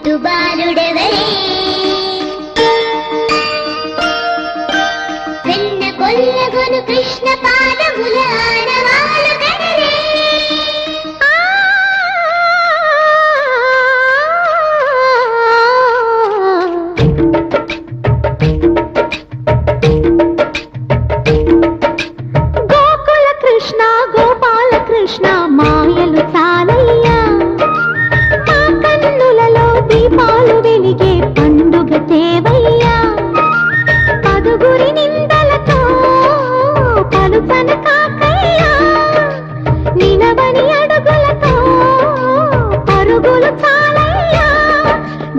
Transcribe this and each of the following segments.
పుట్టు బాలుడెవరే వెన్న కొల్లగొను కృష్ణ పాదముల ఆనవాలు కనరే గోకుల కృష్ణ గోపాల కృష్ణ మాయలు చాలయ్యా మా కన్నులలో దీపాలు వెలిగే పండుగ తేవయ్యా పదుగురి నిందలతో పలుపన కాకయ్యా నిలవని అడుగులతో పరుగులు చాలయ్యా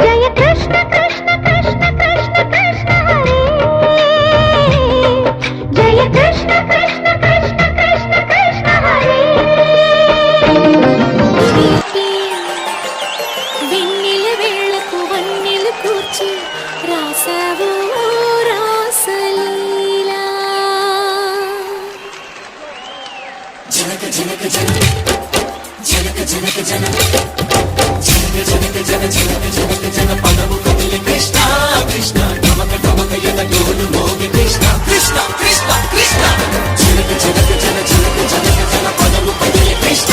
జయ కృష్ణ కృష్ణ కృష్ణ కృష్ణ కృష్ణ హరే జయ కృష్ణ కృష్ణ కృష్ణ కృష్ణ కృష్ణ హరే వెన్నెల వేళకు వన్నెలు కూర్చి రాసావు రాసలీలా జనక జనక జన జనక జనక జన జనక జనక జన జనక జనక జన పదము కదిలి కృష్ణ కృష్ణ గమక గమక యద గోలు మోగి కృష్ణ కృష్ణ కృష్ణ కృష్ణ జనక జనక జన జనక జనక జన పదము కదిలి కృష్ణ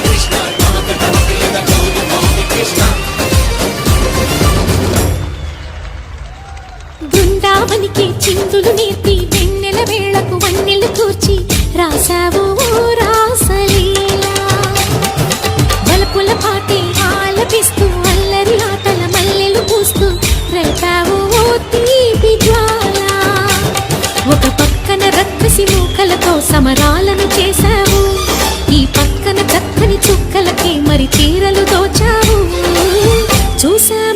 కృష్ణ గమక గమక యద గోలు మోగి కృష్ణ బృందావనికి చిందులు నేర్పి వెన్నెల వేళకు వన్నెలు కూర్చి రాసావు రాసలీలా వలపుల పాటి ఆలపిస్తూ అల్లరి ఆటల మల్లెలు పూస్తూ రేపావు తీపి జ్వాల ఒక పక్కన రక్కసి మూకలతో సమరాలను చేశావు ఈ పక్కన చక్కని చుక్కలకి మరి చీరలు దోచావు చూసావు